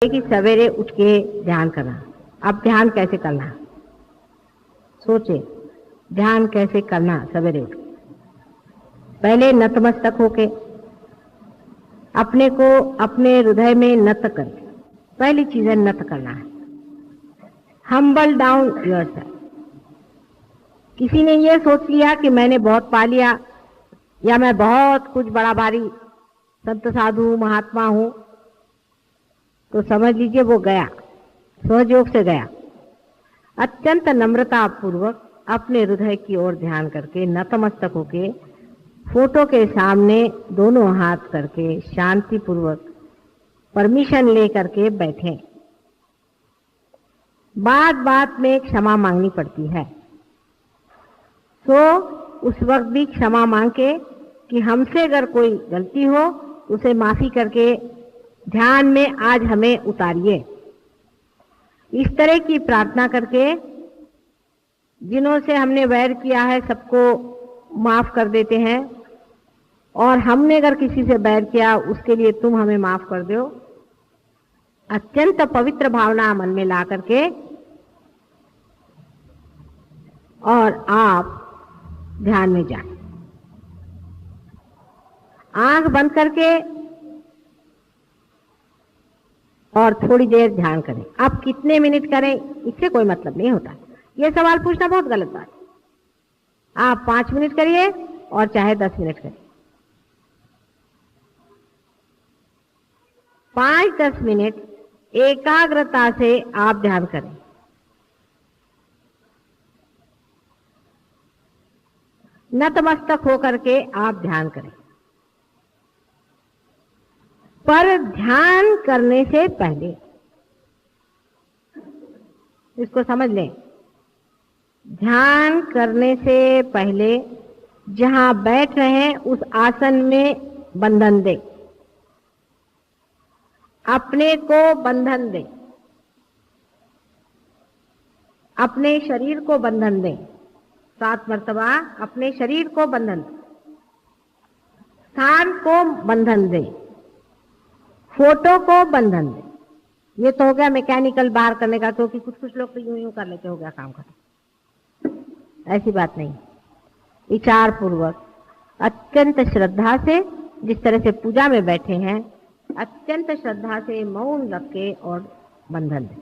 कि सवेरे उठ के ध्यान करना। अब ध्यान कैसे करना, सोचे ध्यान कैसे करना। सवेरे उठ पहले नतमस्तक होके अपने को अपने हृदय में नत कर, पहली चीज है नत करना है। Humble down yourself. किसी ने ये सोच लिया कि मैंने बहुत पा लिया या मैं बहुत कुछ बड़ा भारी संत साधु महात्मा हूं, तो समझ लीजिए वो गया, सहयोग से गया। अत्यंत नम्रता पूर्वक अपने हृदय की ओर ध्यान करके नतमस्तक होके फोटो के सामने दोनों हाथ करके शांति पूर्वक परमिशन ले करके बैठे। बात बात में क्षमा मांगनी पड़ती है, तो उस वक्त भी क्षमा मांग के कि हमसे अगर कोई गलती हो उसे माफी करके ध्यान में आज हमें उतारिए। इस तरह की प्रार्थना करके जिन्हों से हमने वैर किया है सबको माफ कर देते हैं, और हमने अगर किसी से वैर किया उसके लिए तुम हमें माफ कर दो। अत्यंत पवित्र भावना मन में ला करके और आप ध्यान में जाएं। आंख बंद करके और थोड़ी देर ध्यान करें। आप कितने मिनट करें इससे कोई मतलब नहीं होता। यह सवाल पूछना बहुत गलत बात है। आप 5 मिनट करिए और चाहे 10 मिनट करिए। 5-10 मिनट एकाग्रता से आप ध्यान करें। नतमस्तक होकर के आप ध्यान करें। पर ध्यान करने से पहले इसको समझ लें, ध्यान करने से पहले जहां बैठ रहे हैं उस आसन में बंधन दें, अपने को बंधन दें, अपने शरीर को बंधन दें। 7 मर्तबा अपने शरीर को बंधन दें, स्थान को बंधन दें, फोटो को बंधन दें। ये तो हो गया मैकेनिकल बाहर करने का, क्योंकि कुछ लोग तो यूं कर लेते, हो गया काम खत्म। ऐसी बात नहीं। विचार पूर्वक अत्यंत श्रद्धा से, जिस तरह से पूजा में बैठे हैं, अत्यंत श्रद्धा से मौन रख के और बंधन दें।